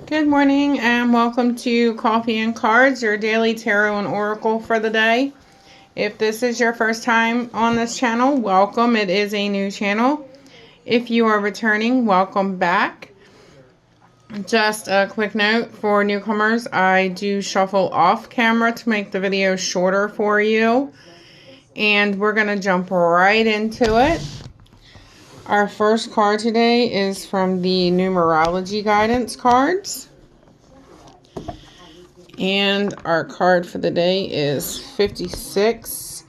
Good morning and welcome to Coffee and Cards, your daily tarot and oracle for the day. If this is your first time on this channel, welcome. It is a new channel. If you are returning, welcome back. Just a quick note for newcomers, I do shuffle off camera to make the video shorter for you. And we're going to jump right into it. Our first card today is from the numerology guidance cards. And our card for the day is 56.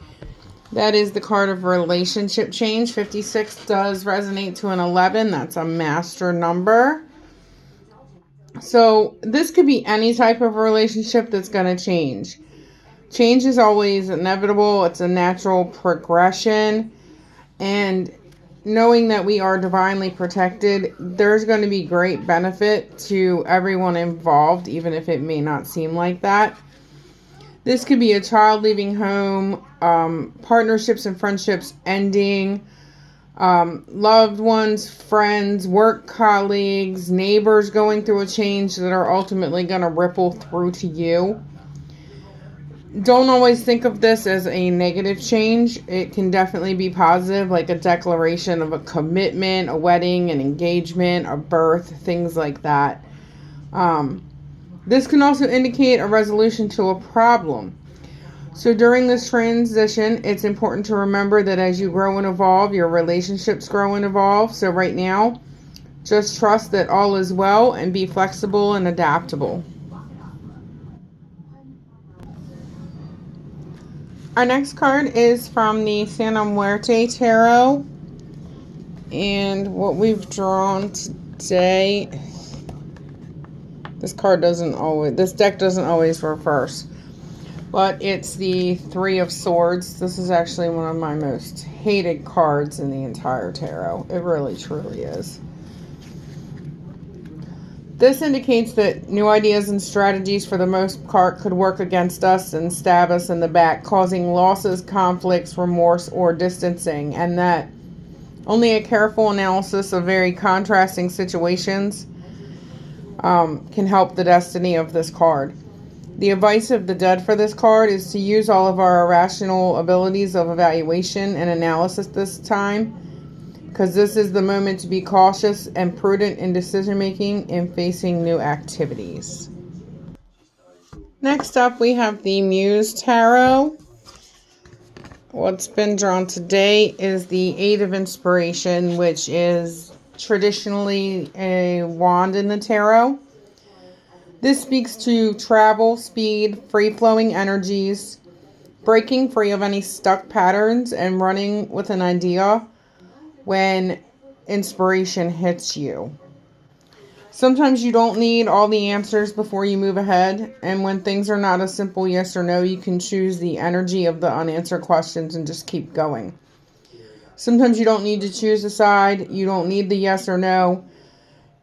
That is the card of relationship change. 56 does resonate to an 11. That's a master number. So this could be any type of relationship that's going to change. Change is always inevitable. It's a natural progression. And knowing that we are divinely protected, there's going to be great benefit to everyone involved, even if it may not seem like that. This could be a child leaving home, partnerships and friendships ending, loved ones, friends, work colleagues, neighbors going through a change that are ultimately going to ripple through to you. Don't always think of this as a negative change. It can definitely be positive, like a declaration of a commitment, a wedding, an engagement, a birth, things like that. This can also indicate a resolution to a problem. So during this transition, it's important to remember that as you grow and evolve, your relationships grow and evolve. So right now, just trust that all is well and be flexible and adaptable. Our next card is from the Santa Muerte Tarot. And what we've drawn today, this deck doesn't always reverse. But it's the Three of Swords. This is actually one of my most hated cards in the entire tarot. It really, truly is. This indicates that new ideas and strategies for the most part could work against us and stab us in the back, causing losses, conflicts, remorse, or distancing, and that only a careful analysis of very contrasting situations can help the destiny of this card. The advice of the dead for this card is to use all of our irrational abilities of evaluation and analysis this time, because this is the moment to be cautious and prudent in decision making and facing new activities. Next up, we have the Muse Tarot. What's been drawn today is the Eight of Inspiration, which is traditionally a wand in the tarot. This speaks to travel, speed, free-flowing energies, breaking free of any stuck patterns, and running with an idea when inspiration hits you. Sometimes you don't need all the answers before you move ahead, and when things are not a simple yes or no, you can choose the energy of the unanswered questions and just keep going. Sometimes you don't need to choose a side, you don't need the yes or no,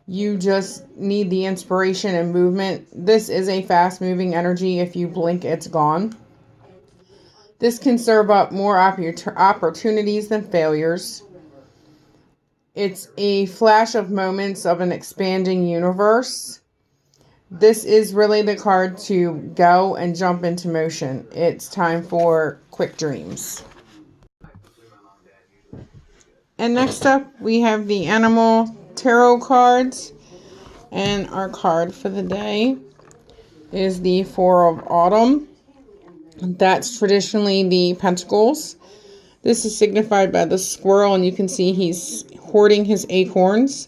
you just need the inspiration and movement. This is a fast-moving energy. If you blink, it's gone. This can serve up more opportunities than failures. It's a flash of moments of an expanding universe. This is really the card to go and jump into motion. It's time for quick dreams. And next up, we have the Animal Tarot cards. And our card for the day is the Four of Autumn. That's traditionally the Pentacles. This is signified by the squirrel, and you can see he's hoarding his acorns.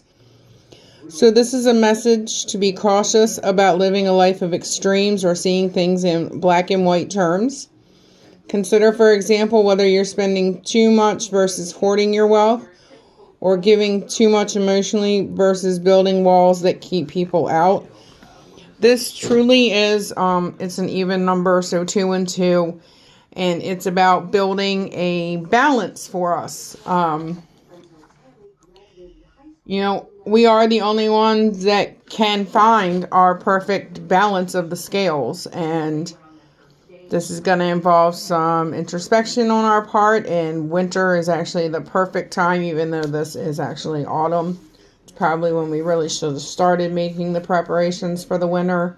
So this is a message to be cautious about living a life of extremes or seeing things in black and white terms. Consider, for example, whether you're spending too much versus hoarding your wealth, or giving too much emotionally versus building walls that keep people out. This truly is, it's an even number, so 2 and 2. And it's about building a balance for us. We are the only ones that can find our perfect balance of the scales. And this is going to involve some introspection on our part. And winter is actually the perfect time, even though this is actually autumn. It's probably when we really should have started making the preparations for the winter.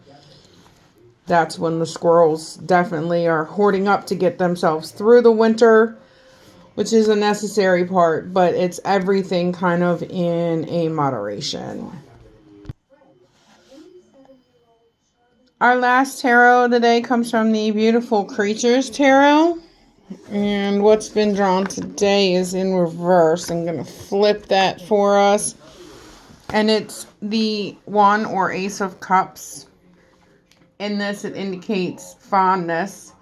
That's when the squirrels definitely are hoarding up to get themselves through the winter, which is a necessary part, but it's everything kind of in a moderation. Our last tarot today comes from the Beautiful Creatures Tarot. And what's been drawn today is in reverse. I'm going to flip that for us. And it's the One or Ace of Cups. In this, it indicates fondness.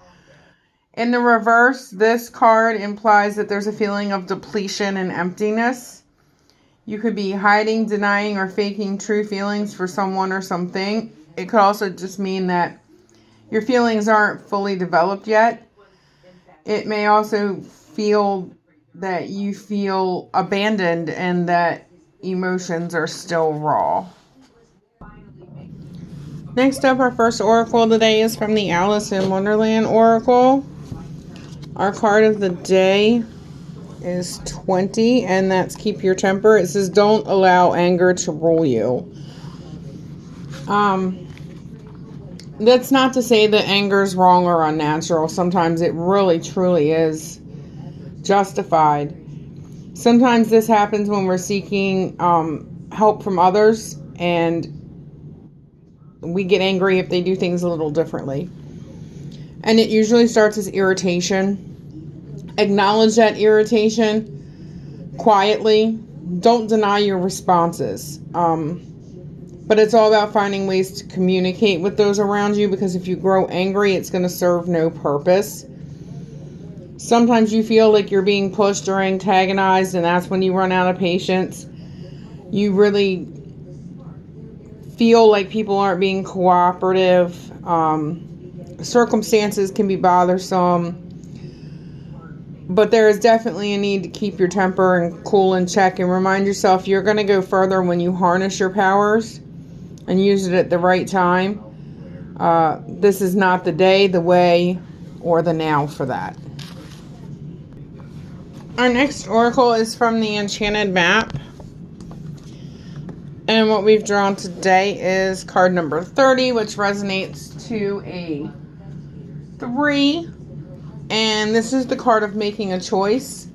In the reverse, this card implies that there's a feeling of depletion and emptiness. You could be hiding, denying, or faking true feelings for someone or something. It could also just mean that your feelings aren't fully developed yet. It may also feel that you feel abandoned and that emotions are still raw. Next up, our first oracle today is from the Alice in Wonderland Oracle. Our card of the day is 20, and that's keep your temper. It says don't allow anger to rule you. That's not to say that anger is wrong or unnatural. Sometimes it really, truly is justified. Sometimes this happens when we're seeking help from others, and we get angry if they do things a little differently. And it usually starts as irritation. Acknowledge that irritation quietly. Don't deny your responses. But it's all about finding ways to communicate with those around you, because if you grow angry, it's going to serve no purpose. Sometimes you feel like you're being pushed or antagonized, and that's when you run out of patience. You really feel like people aren't being cooperative. Circumstances can be bothersome. But there is definitely a need to keep your temper and cool in check, and remind yourself you're going to go further when you harness your powers and use it at the right time. This is not the day, the way, or the now for that. Our next oracle is from the Enchanted Map. And what we've drawn today is card number 30, which resonates to a 3. And this is the card of making a choice.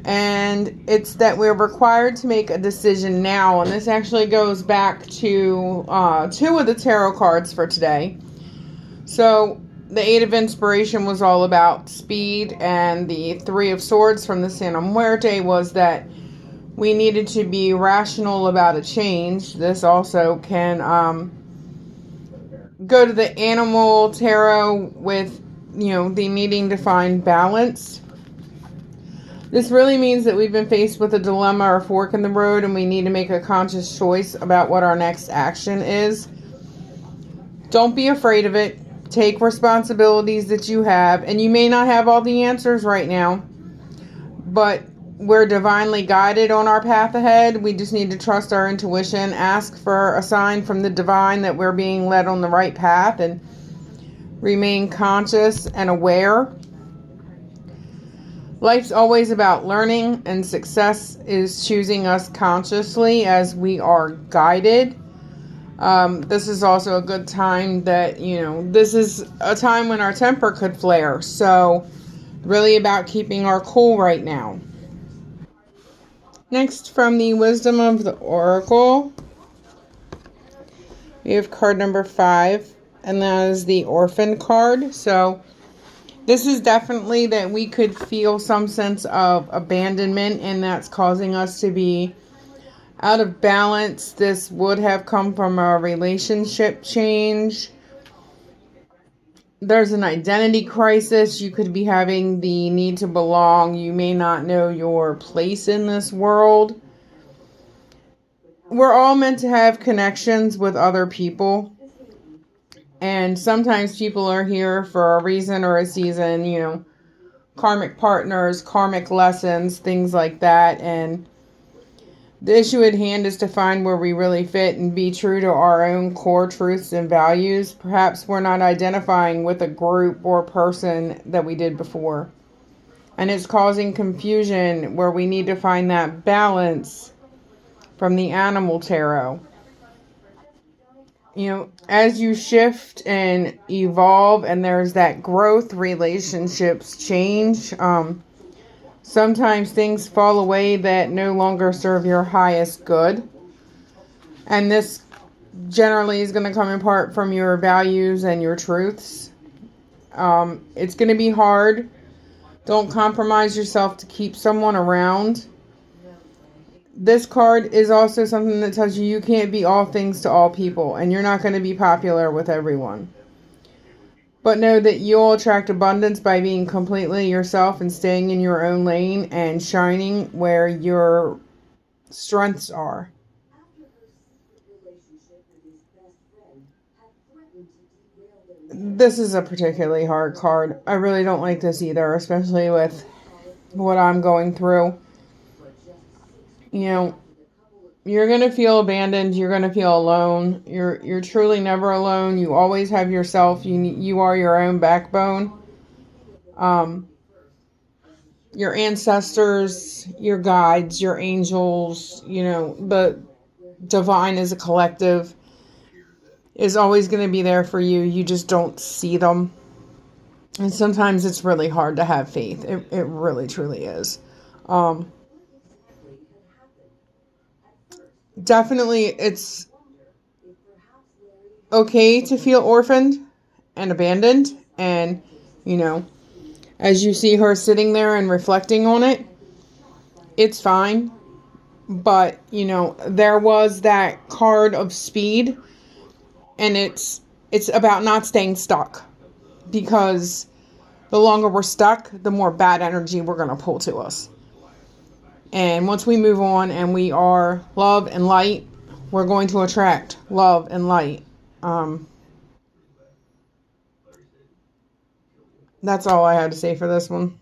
And it's that we're required to make a decision now. And this actually goes back to 2 of the tarot cards for today. So the 8 of Inspiration was all about speed. And the 3 of Swords from the Santa Muerte was that we needed to be rational about a change. This also can go to the Animal Tarot with, the needing to find balance. This really means that we've been faced with a dilemma or fork in the road, and we need to make a conscious choice about what our next action is. Don't be afraid of it. Take responsibilities that you have, and you may not have all the answers right now, but we're divinely guided on our path ahead. We just need to trust our intuition, ask for a sign from the divine that we're being led on the right path, and remain conscious and aware. Life's always about learning, and success is choosing us consciously as we are guided. This is also a good time that, this is a time when our temper could flare. So really about keeping our cool right now. Next, from the Wisdom of the Oracle, we have card number 5, and that is the Orphan card. So this is definitely that we could feel some sense of abandonment, and that's causing us to be out of balance. This would have come from a relationship change. There's an identity crisis. You could be having the need to belong. You may not know your place in this world. We're all meant to have connections with other people. And sometimes people are here for a reason or a season, karmic partners, karmic lessons, things like that. And the issue at hand is to find where we really fit and be true to our own core truths and values. Perhaps we're not identifying with a group or person that we did before. And it's causing confusion where we need to find that balance from the Animal Tarot. You know, as you shift and evolve and there's that growth, relationships change. Sometimes things fall away that no longer serve your highest good. And this generally is going to come apart from your values and your truths. It's going to be hard. Don't compromise yourself to keep someone around. This card is also something that tells you you can't be all things to all people, and you're not going to be popular with everyone. But know that you'll attract abundance by being completely yourself and staying in your own lane and shining where your strengths are. This is a particularly hard card. I really don't like this either, especially with what I'm going through. You know, you're going to feel abandoned. You're going to feel alone. You're truly never alone. You always have yourself. You are your own backbone. Your ancestors, your guides, your angels, you know, the divine as a collective is always going to be there for you. You just don't see them. And sometimes it's really hard to have faith. It really, truly is. Definitely, it's okay to feel orphaned and abandoned. And, you know, as you see her sitting there and reflecting on it, it's fine. But, you know, there was that card of speed. And it's about not staying stuck. Because the longer we're stuck, the more bad energy we're going to pull to us. And once we move on and we are love and light, we're going to attract love and light. That's all I had to say for this one.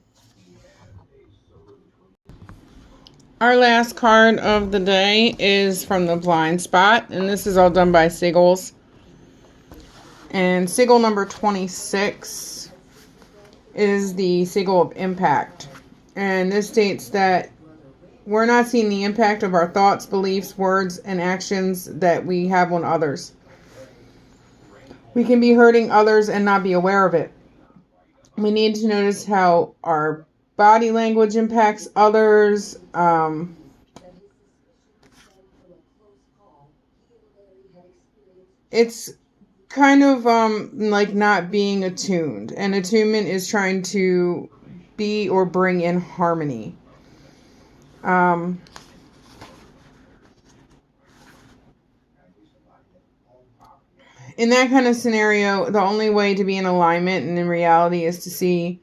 Our last card of the day is from the Blind Spot. And this is all done by Siggles. And Sigil number 26 is the Sigil of Impact. And this states that we're not seeing the impact of our thoughts, beliefs, words, and actions that we have on others. We can be hurting others and not be aware of it. We need to notice how our body language impacts others. It's kind of like not being attuned. And attunement is trying to be or bring in harmony. In that kind of scenario, the only way to be in alignment and in reality is to see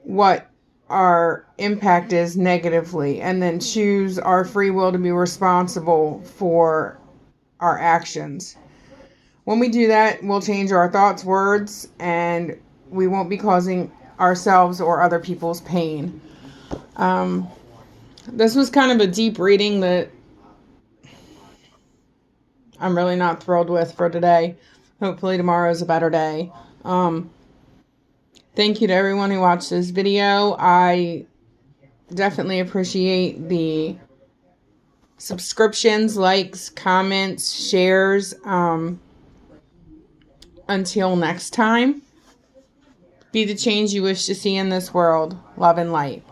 what our impact is negatively and then choose our free will to be responsible for our actions. When we do that, we'll change our thoughts, words, and we won't be causing ourselves or other people's pain. This was kind of a deep reading that I'm really not thrilled with for today. Hopefully tomorrow is a better day. Thank you to everyone who watched this video. I definitely appreciate the subscriptions, likes, comments, shares. Until next time, be the change you wish to see in this world. Love and light.